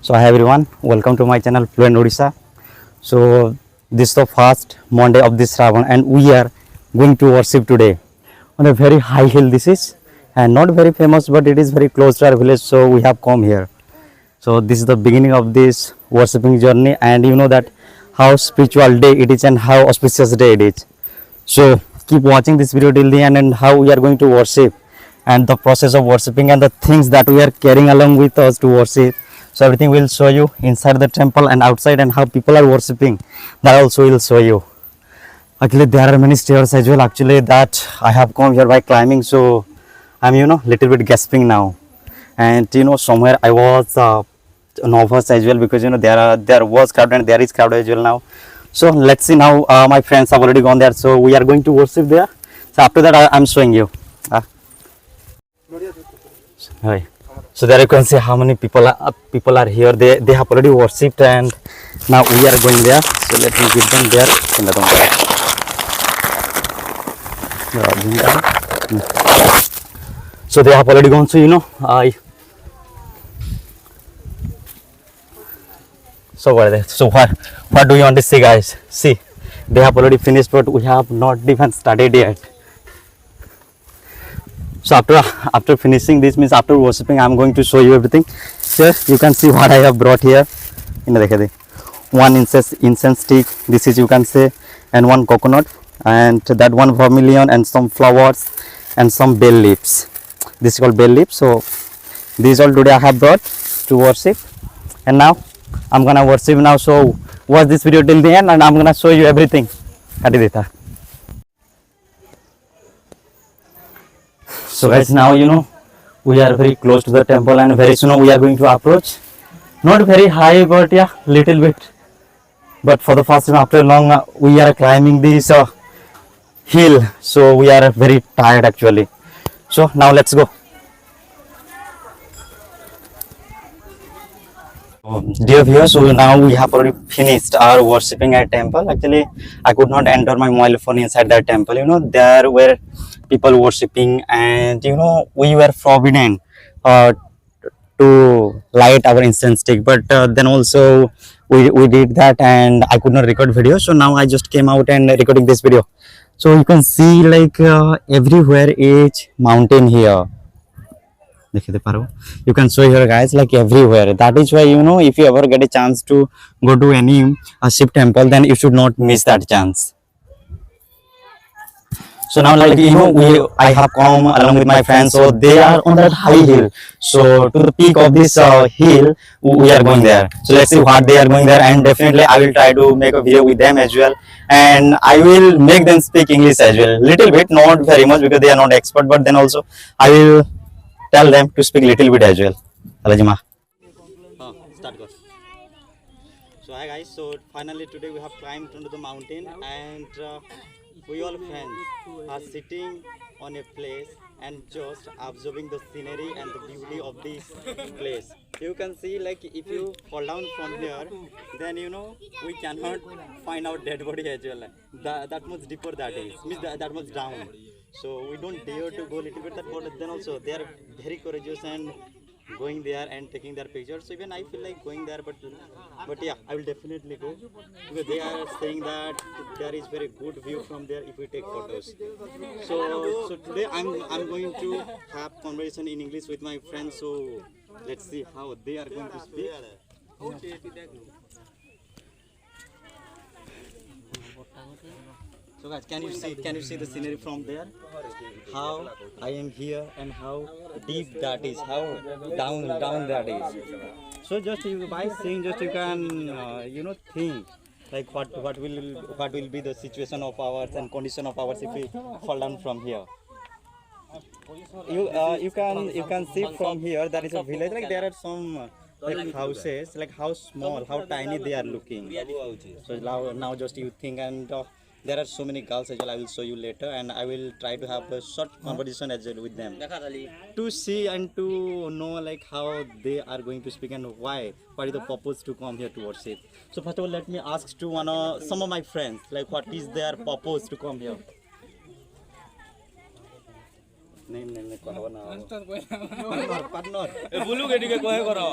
So hi everyone, welcome to my channel Fluent Odisha. So this is the first Monday of this Shravan and we are going to worship today on a very high hill. This is and not very famous, but it is very close to our village, so we have come here. So this is the beginning of this worshipping journey, and you know that how spiritual day it is and how auspicious day it is. So keep watching this video till the end and how we are going to worship and the process of worshipping and the things that we are carrying along with us to worship. So everything will show you inside the temple and outside, and how people are worshipping, that also will show you. Actually there are many stairs as well actually that I have come here by climbing, so I'm little bit gasping now. And somewhere I was nervous as well, because there was crowd and there is crowd as well now. So let's see now. My friends have already gone there, so we are going to worship there. So after that I'm showing you. Right. So there you can see how many people are here. They have already worshipped and now we are going there. So let me give them there. So they have already gone. So so what are they? So what do you want to see, guys? See, they have already finished, but we have not even started yet. So after finishing this, means after worshipping, I'm going to show you everything. Here you can see what I have brought here. One incense stick, this is, you can say, and one coconut, and that one vermilion, and some flowers and some bell leaves. This is called bell leaves. So these all today I have brought to worship, and now I'm gonna worship now. So watch this video till the end and I'm gonna show you everything. So guys, now we are very close to the temple, and very soon we are going to approach. Not very high, but yeah, little bit. But for the first time after long, we are climbing this hill, so we are very tired actually. So now let's go. Dear viewers, so now we have already finished our worshipping at temple. Actually, I could not enter my mobile phone inside that temple. There were people worshipping, and we were forbidden to light our incense stick. But then also we did that, and I could not record video. So now I just came out and recording this video. So you can see like everywhere is mountain here. You can show here, guys, like everywhere. That is why if you ever get a chance to go to any Shiv temple, then you should not miss that chance. So now like I have come along with my friends, so they are on that high hill. So to the peak of this hill we are going there. So let's see what they are going there, and definitely I will try to make a video with them as well, and I will make them speak English as well, little bit, not very much because they are not expert, but then also I will tell them to speak little bit as well. So hi guys, so finally today we have climbed onto the mountain, and we all friends are sitting on a place and just observing the scenery and the beauty of this place. You can see like if you fall down from here, then we cannot find our dead body as well. That much deeper that is, means that much down. So we don't dare to go little bit that, but then also they are very courageous and going there and taking their pictures. So even I feel like going there, but yeah, I will definitely go, because they are saying that there is very good view from there if we take photos. So today I'm going to have conversation in English with my friends. So let's see how they are going to speak. So guys, can you see the scenery from there? How I am here and how deep that is, how down that is. So just by seeing, just you can think like what will be the situation of ours and condition of ours if we fall down from here. You can see from here that is a village, like there are some like houses, like how small, how tiny they are looking. So now just you think, and there are so many girls as well. I will show you later, and I will try to have a short conversation as well with them to see and to know like how they are going to speak and what is the purpose to come here to worship. So first of all, let me ask to some of my friends like what is their purpose to come here. नहीं कहबो ना partner ए बुलू के टिके कहे करो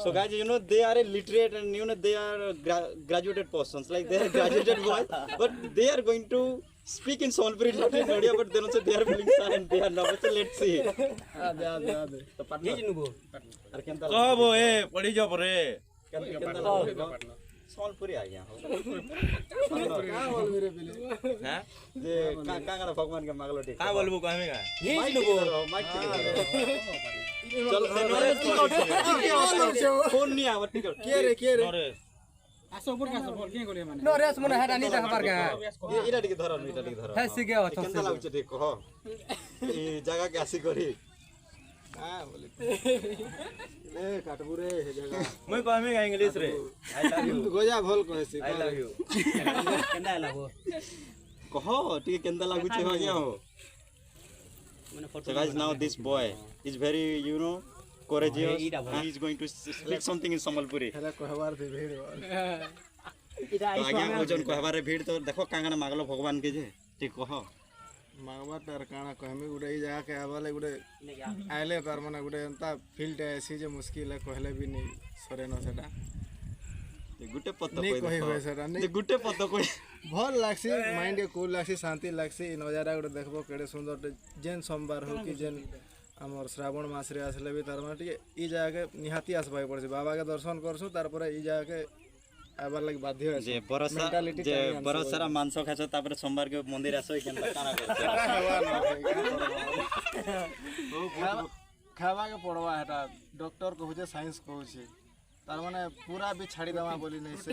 so guys you know they are a literate and you know they are graduated persons like they are graduated boys but they are going to speak in Sonpuri literate Odia but then also they are feeling sad and they are nervous so let's see ade to partner ar kenta कहबो ए पड़ी जा परे Sonpuri आ गया हैं जे का भगवान के मांगलो ठीक का बोलबो कहमे का माइक चल फोन नहीं आवत टिकट के रे आसो बोल का बोल के गोले माने नरेश मने हेटा नी देख पार का इरा टिके धर है सिगे अथ केनता लागछ ठीक कह ई जगह के आसी करी हां बोले ले काटबू रे हे जगह मैं कहमे का इंग्लिश रे आई लव यू गोजा भल कहे सी आई लव यू केंदा लागो कह टिके केनता लागछ हो गया हो So guys now this boy is very you know courageous and he is going to speak something in Sambalpuri हेला कहवार दे भेड़ इटा तो आगे ओजन कहबारे भीड़ तो देखो कांगना मागलो भगवान के जे ठीक कह मागवा तार काना कहमे गुडे ई जगह के आवाले गुडे आइले तार माने गुडे एंता फील्ड ऐसी जे मुश्किल है कहले भी नहीं सरे न सेटा गुटे पत्तो नहीं कोई कहि होय सेटा नहीं गुटे पत्तो कोई भल लागसी माइंड के कूल लागसी शांति लागसी नजारा गुडे देखबो केडे सुंदर जेन सोमवार हो कि जेन हमर श्रावण मास रे आसले भी तार माने ई जगह के निहाती आसबाई पड़सी बाबा के दर्शन करसु तार पर ई जगह के आबार लागि बाध्य है जे बरसारा मांस खाछ तापर सोमवार के मंदिर आसो केनता काना खावा के पड़वा हेटा डॉक्टर कहू जे साइंस कहू छी तार माने पूरा भी छाड़ी दमा बोली नहीं से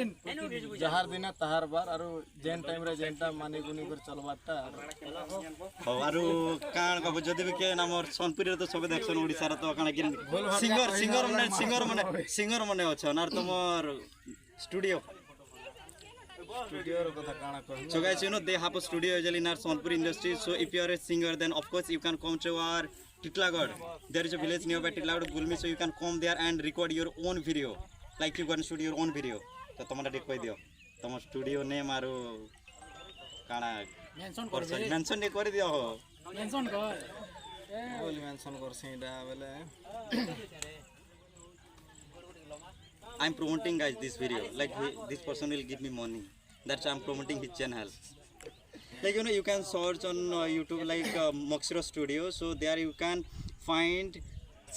जहार दिन तहार बार आरो जेन टाइम रे जेनटा माने गुनी कर चलबाटा आरो कान कब जदि भी के हमर सोनपुर रे तो सब देखसन ओडिसा रे तो काना कि सिंगर मने अछन आर तमर स्टूडियो रो कथा काना कहू So guys, you know they have a studio usually in our Sonpur industry. So if you are a singer, then of course you can come to our Titlagad. There is a village nearby Titlagad, Gulmi. So you can come there and record your own video. Like you can shoot your own video. तो तुम्हारा date कोई दियो. तुम studio name आरो काना mention नहीं कर दियो हो. मेंशन कर बोल मेंशन कर सेडा बेले I'm promoting guys this video. Like this person will give me money. That's why I'm promoting his channel. Like you know, you can search on YouTube like Moxiro Studio. So there you can find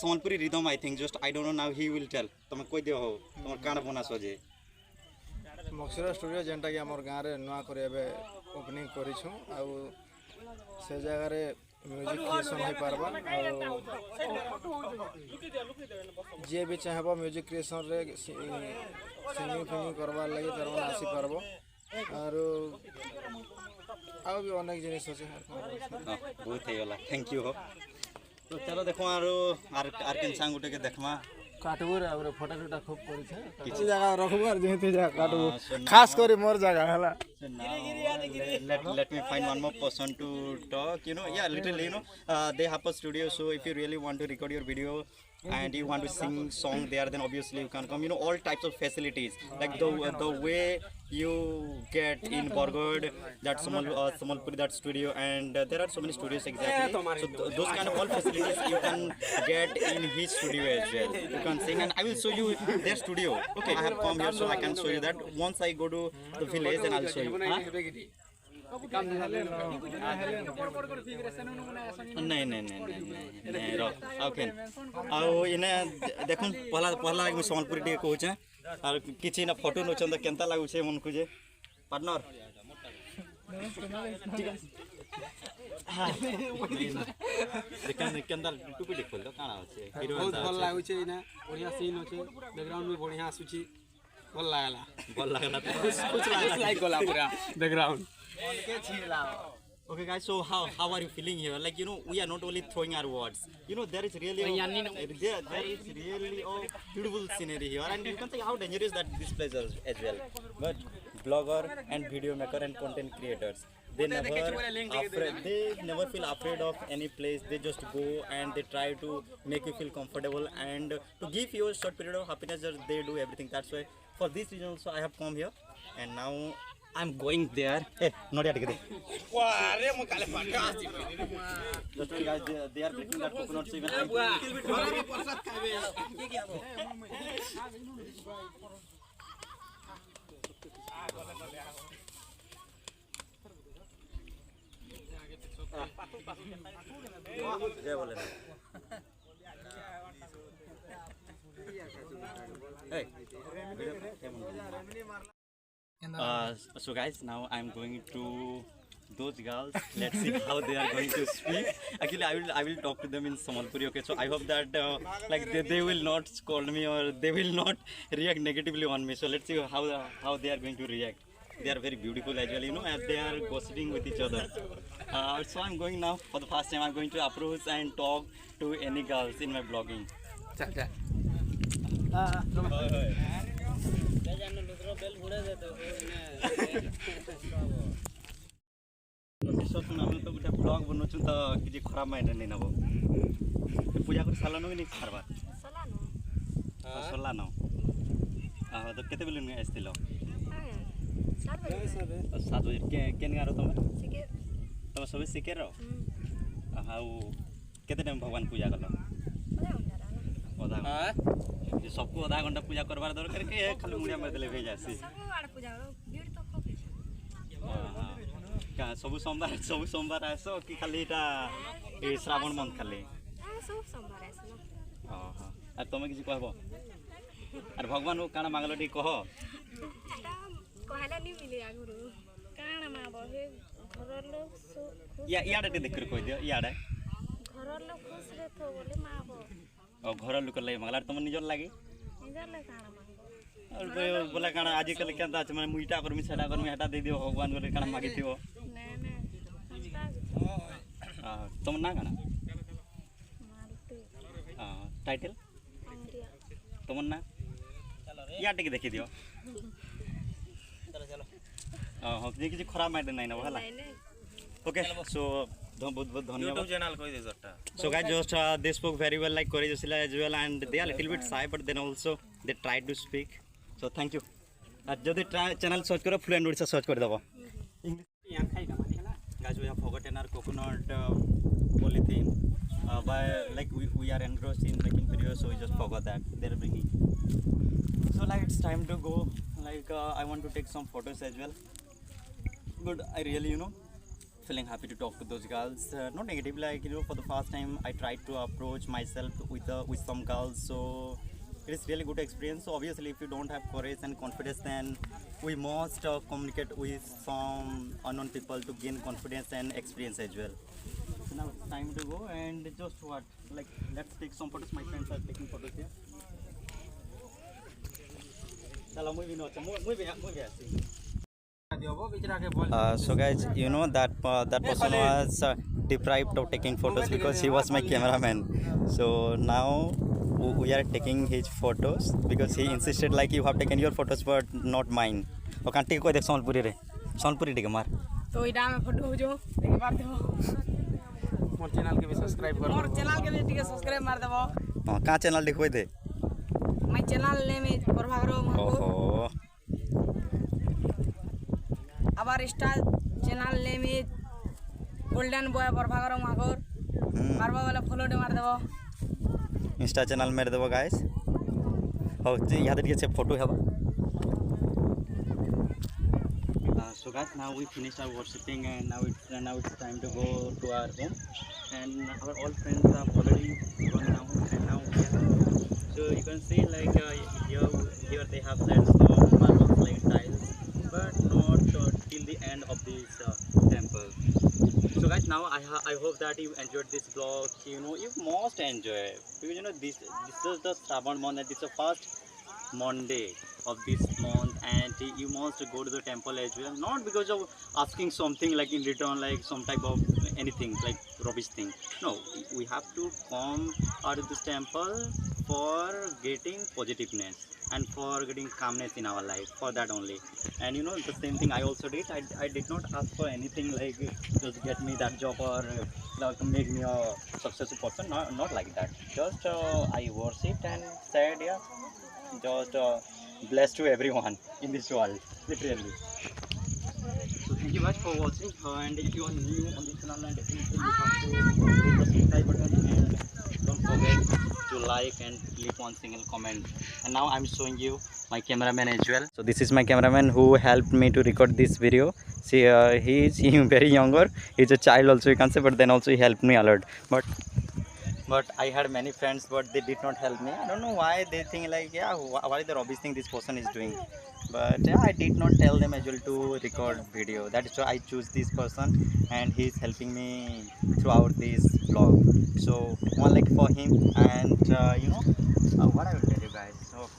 Sonpuri rhythm. I think just I don't know now. He will tell. तुम कोई दियो हो. तुम काना बना सोजे. मक्सरा studio जेनटा कि हमर गाँ रे नुआ करे एबे ओपनिंग करिछु आ से जगह रे म्यूजिक क्रिएशन हो पारबा जे भी चाहबो म्यूजिक क्रिएशन रे सिंगिंग फिंगिंग करबा लागि तरवा आसी पारबो आरो आउ भी अनेक जिनिस होचे बहुत हे वाला थैंक यू हो तो चलो देखो आर केन सांग उठे के देखमा काटबो रे और फोटो टोटा खूब करि छै किछि जगह रखबो और जेते जगह काटबो खास करे मोर जगह हला let me find one more person to talk you know yeah literally you know they have a studio so if you really want to record your video and you want to sing song there then obviously you can come you know all types of facilities like the way you get in Borgod that Sambalpuri that studio and there are so many studios exactly so those kind of all facilities you can get in his studio as well you can sing and I will show you their studio okay I have come here so I can show you that once I go to the village then I'll show you नहीं रो okay आउ इने देखुन पहला संबलपुरी टे कहू छे और किछि ना फोटो नोचन त केनता लागु छे मन को जे पार्टनर केनता टुपी देखल तो काना होचे बहुत भल लागु छे इना बढ़िया सीन होचे बैकग्राउंड में बढ़िया आसुची भल लागला कुछ लाइक गोला पूरा background Okay guys, so how are you feeling here? Like you know, we are not only throwing our words. You know, there is really a beautiful scenery here, and you can see how dangerous that this place is as well. But blogger and video maker and content creators, they never feel afraid of any place. They just go and they try to make you feel comfortable and to give you a short period of happiness. They do everything. That's why for this reason also I have come here, and now I'm going there. Hey, not yet. Just wait, guys. They are breaking that coconut. So even so guys, now I'm going to those girls. Let's see how they are going to speak. Actually, I will talk to them in Sambalpuri. Okay, so I hope that like they will not scold me or they will not react negatively on me. So let's see how they are going to react. They are very beautiful as well, you know, as they are gossiping with each other. So I'm going now for the first time. I'm going to approach and talk to any girls in my blogging. ଆମେ ତ ଗୋଟେ blog ବନଉଛୁ ତ କିଛି ଖରାପ mind ନେଇ ନେବ ପୂଜା କରି ସାରିଲନ କି ନାଇଁ ସାରବା ସରିଲାନ ତ କେତେବେଳେ ନୁହେଁ ଆସିଥିଲ 7 ବଜେ କେନ୍ ଗାଁର ତମେ ତମେ ସବୁ ଶିଖେର ଆଉ କେତେ ଟାଇମ୍ ଭଗବାନ ପୂଜା କଲ ଅଧା ଘଣ୍ଟା सबको आधा घंटा पूजा करवार दरकार के खाली मुड़िया में देले भेज आसी सब सोमवार आसो कि खाली एटा ए श्रावण मंथ खाली सब सोमवार आसो आ तमे किछि कहबो आर भगवान को काना मांगलो टी कह कहला नि मिले आगुरु काना माबो हे घर लोग या याडे देख कर कह दियो याडे घर लोग खुश रे थो बोले माबो और घर लोक लगे मंगला तुम निजर लगे निजर ले काना मांगो और बोला काना आज कल केनता छ माने मुइटा करमी सेटा करमी हटा दे दियो भगवान को काना मागे थियो ना ना तुम ना काना मालती टाइटल अंडिया तुम ना या टिके देखि दियो चलो हां किछि खराब माइंड नै न होला ओके सो बहुत बहुत धन्यवाद YouTube channel कहि दे जट्टा So guys, just they spoke very well like courageous as well, and they are a little bit shy, but then also they tried to speak. So thank you. जो they try channel search करो Fluent Odisha search कर दबो. Guys, we have forgotten our coconut polythene. By like we are engrossed in making videos, so we just forgot that they're bringing. So like it's time to go. Like I want to take some photos as well. But I really, you know, feeling happy to talk to those girls. Not negative, like you know, for the first time I tried to approach myself with some girls, so it is really good experience. So obviously if you don't have courage and confidence, then we must communicate with some unknown people to gain confidence and experience as well. So now it's time to go and just what, like let's take some photos. My friends are taking photos here. Chalo movie no movie so guys, you know that person was deprived of taking photos because he was my cameraman. So now we are taking his photos because he insisted like you have taken your photos but not mine. O kan take ko dekh Sonpuri dige mar तो इडा में photo हो जो देखे बार देबो मोर channel के भी subscribe कर मोर channel के भी टिके सब्सक्राइब मार देबो हां का चैनल देखबै दे माय चैनल ने में प्रभाकरो ओहो आबार स्टार चैनल ने में गोल्डन बॉय प्रभाकरो मागोर मारबो वाला फॉलो दे मार देबो इंस्टा चैनल मेरे देबो गाइस हो यहाँ देखिए से फोटो है so guys, now we finished our worshipping and now it's time to go to our home, and our all friends have already gone down and now we are home. So you can see like here they have sandstone marbles like tiles, but not till the end of this temple. So guys, now I hope that you enjoyed this vlog. You know, you must enjoy because you know this is the Shravan month and this is the first Monday of this month, and you must go to the temple as well, not because of asking something like in return, like some type of anything like rubbish thing. No, we have to come out of this temple for getting positiveness and for getting calmness in our life, for that only. And you know, the same thing I also did. I did not ask for anything like just get me that job or like make me a successful person, not like that. Just I worshipped and said yeah, just blessed to everyone in this world, literally. thank you guys for watching. And if you are new on this channel, then definitely you have to hit the subscribe button and don't forget to like and leave one single comment. And now I'm showing you my cameraman as well. So this is my cameraman who helped me to record this video. See, he is very younger. He's a child also, you can say, but then also he helped me a lot. But I had many friends, but they did not help me. I don't know why. They think like, yeah, what is the rubbish thing this person is doing? But yeah, I did not tell them as well to record video. That is why I choose this person, and he's helping me throughout this vlog. So one like for him, and what I will tell you guys. So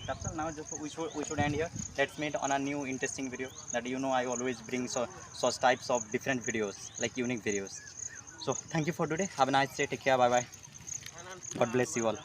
that's all. Now just we should end here. Let's meet on a new interesting video. That I always bring such types of different videos, like unique videos. So thank you for today. Have a nice day. Take care. Bye bye. God bless you all.